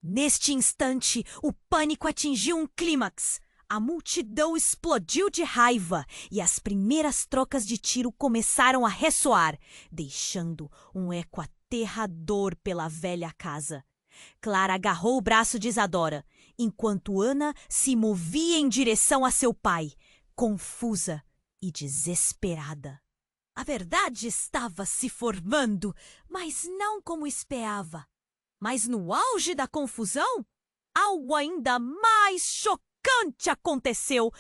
[SPEAKER 1] Neste instante, o pânico atingiu um clímax. A multidão explodiu de raiva e as primeiras trocas de tiro começaram a ressoar, deixando um eco aterrador pela velha casa. Clara agarrou o braço de Isadora, enquanto Ana se movia em direção a seu pai, confusa e desesperada. A verdade estava se formando, mas não como esperava. Mas no auge da confusão, algo ainda mais chocante aconteceu.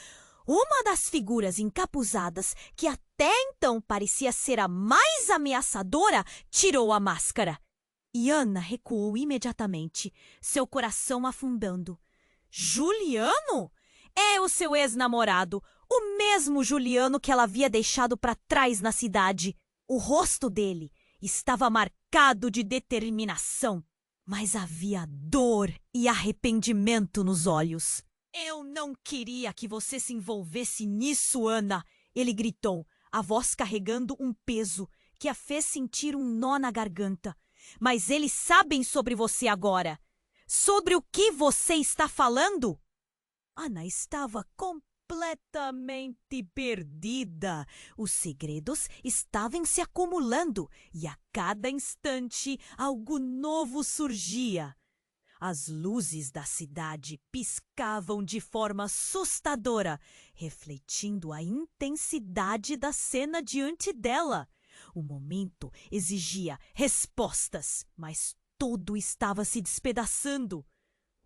[SPEAKER 1] Uma das figuras encapuzadas, que até então parecia ser a mais ameaçadora, tirou a máscara. E Ana recuou imediatamente, seu coração afundando. Juliano? É o seu ex-namorado, o mesmo Juliano que ela havia deixado para trás na cidade. O rosto dele estava marcado de determinação, mas havia dor e arrependimento nos olhos. Eu não queria que você se envolvesse nisso, Ana, ele gritou, a voz carregando um peso que a fez sentir um nó na garganta. Mas eles sabem sobre você agora. Sobre o que você está falando? Ana estava completamente perdida. Os segredos estavam se acumulando e a cada instante algo novo surgia. As luzes da cidade piscavam de forma assustadora, refletindo a intensidade da cena diante dela. O momento exigia respostas, mas tudo estava se despedaçando.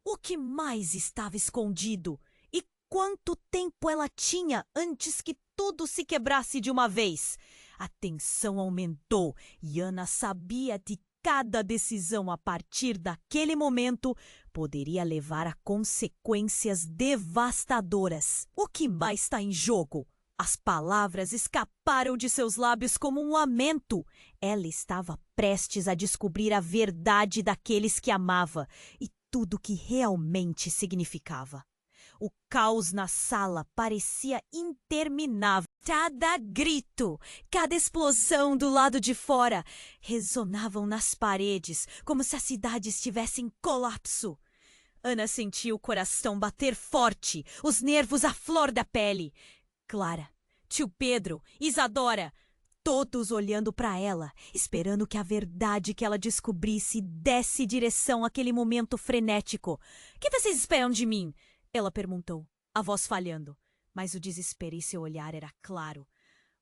[SPEAKER 1] O que mais estava escondido? E quanto tempo ela tinha antes que tudo se quebrasse de uma vez? A tensão aumentou e Ana sabia de cada decisão a partir daquele momento poderia levar a consequências devastadoras. O que mais está em jogo? As palavras escaparam de seus lábios como um lamento. Ela estava prestes a descobrir a verdade daqueles que amava e tudo o que realmente significava. O caos na sala parecia interminável. Cada grito, cada explosão do lado de fora ressonavam nas paredes, como se a cidade estivesse em colapso. Ana sentiu o coração bater forte, os nervos à flor da pele. Clara, tio Pedro, Isadora, todos olhando para ela, esperando que a verdade que ela descobrisse desse direção àquele momento frenético. — Que vocês esperam de mim? Ela perguntou, a voz falhando, mas o desespero em seu olhar era claro.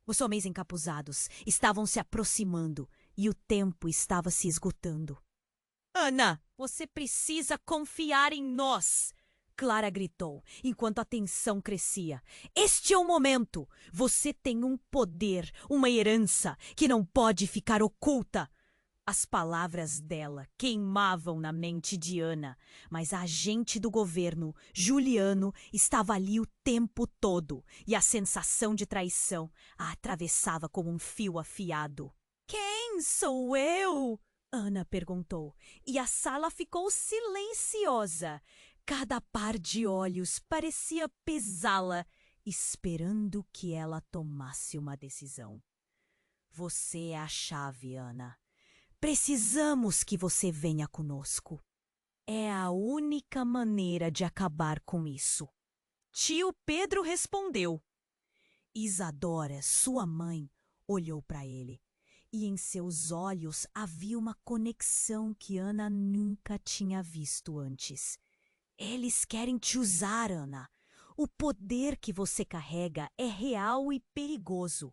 [SPEAKER 1] Os homens encapuzados estavam se aproximando e o tempo estava se esgotando. — Ana, você precisa confiar em nós! Clara gritou, enquanto a tensão crescia. Este é o momento! Você tem um poder, uma herança, que não pode ficar oculta! As palavras dela queimavam na mente de Ana, mas a agente do governo, Juliano, estava ali o tempo todo, e a sensação de traição a atravessava como um fio afiado. — Quem sou eu? Ana perguntou, e a sala ficou silenciosa. Cada par de olhos parecia pesá-la esperando que ela tomasse uma decisão. Você é a chave, Ana. Precisamos que você venha conosco. É a única maneira de acabar com isso. Tio Pedro respondeu. Isadora, sua mãe, olhou para ele, e em seus olhos havia uma conexão que Ana nunca tinha visto antes. Eles querem te usar, Ana. O poder que você carrega é real e perigoso.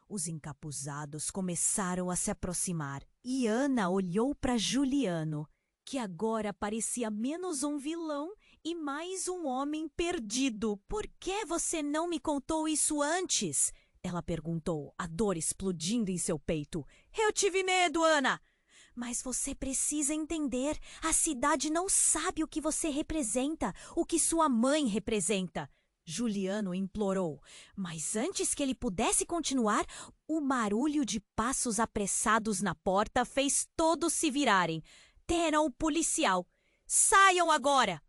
[SPEAKER 1] Os encapuzados começaram a se aproximar e Ana olhou para Juliano, que agora parecia menos um vilão e mais um homem perdido. Por que você não me contou isso antes? Ela perguntou, a dor explodindo em seu peito. Eu tive medo, Ana! Mas você precisa entender, a cidade não sabe o que você representa, o que sua mãe representa. Juliano implorou, mas antes que ele pudesse continuar, o barulho de passos apressados na porta fez todos se virarem. Era o policial. Saiam agora!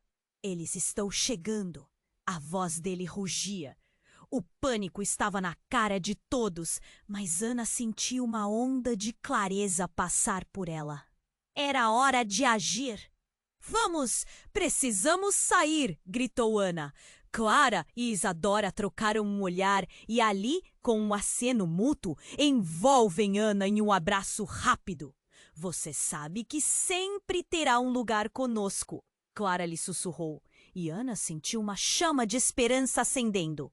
[SPEAKER 1] Eles estão chegando. A voz dele rugia. O pânico estava na cara de todos, mas Ana sentiu uma onda de clareza passar por ela. Era hora de agir. Vamos! Precisamos sair! Gritou Ana. Clara e Isadora trocaram um olhar e ali, com um aceno mútuo, envolvem Ana em um abraço rápido. Você sabe que sempre terá um lugar conosco, Clara lhe sussurrou, e Ana sentiu uma chama de esperança acendendo.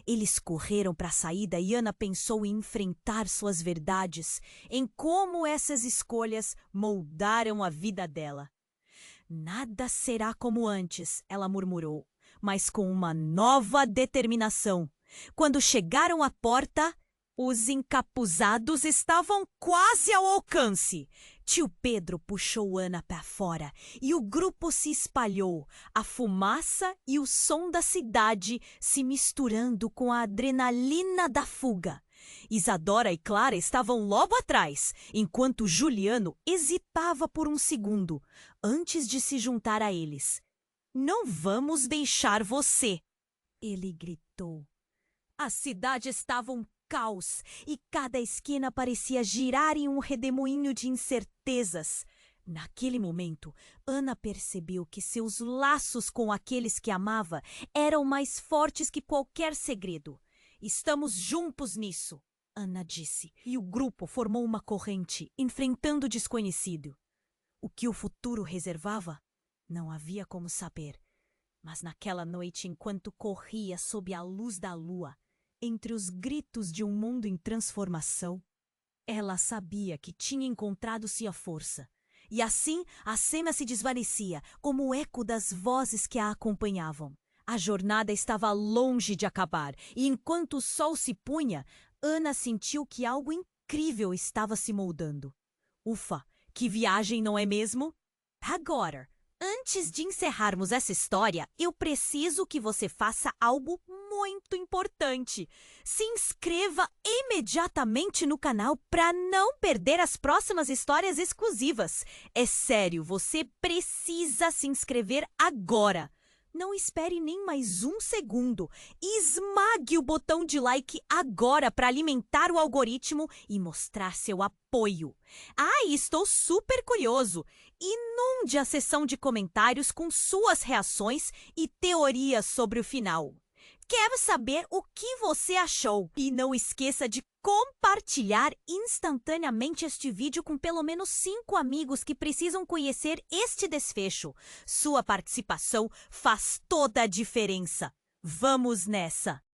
[SPEAKER 1] Eles correram para a saída e Ana pensou em enfrentar suas verdades, em como essas escolhas moldaram a vida dela. Nada será como antes, ela murmurou, mas com uma nova determinação. Quando chegaram à porta, os encapuzados estavam quase ao alcance. Tio Pedro puxou Ana para fora e o grupo se espalhou, a fumaça e o som da cidade se misturando com a adrenalina da fuga. Isadora e Clara estavam logo atrás, enquanto Juliano hesitava por um segundo, antes de se juntar a eles. Não vamos deixar você! Ele gritou. A cidade estava um caos e cada esquina parecia girar em um redemoinho de incertezas. Naquele momento, Ana percebeu que seus laços com aqueles que amava eram mais fortes que qualquer segredo. Estamos juntos nisso, Ana disse, e o grupo formou uma corrente, enfrentando o desconhecido. O que o futuro reservava? Não havia como saber. Mas naquela noite, enquanto corria sob a luz da lua, entre os gritos de um mundo em transformação, ela sabia que tinha encontrado-se a força. E assim, a cena se desvanecia, como o eco das vozes que a acompanhavam. A jornada estava longe de acabar, e enquanto o sol se punha, Ana sentiu que algo incrível estava se moldando. Ufa, que viagem, não é mesmo? Agora, antes de encerrarmos essa história, eu preciso que você faça algo muito importante. Se inscreva imediatamente no canal para não perder as próximas histórias exclusivas. É sério, você precisa se inscrever agora. Não espere nem mais um segundo. Esmague o botão de like agora para alimentar o algoritmo e mostrar seu apoio. Ah, e estou super curioso. Inunde a seção de comentários com suas reações e teorias sobre o final. Quero saber o que você achou. E não esqueça de compartilhar instantaneamente este vídeo com pelo menos 5 amigos que precisam conhecer este desfecho. Sua participação faz toda a diferença. Vamos nessa!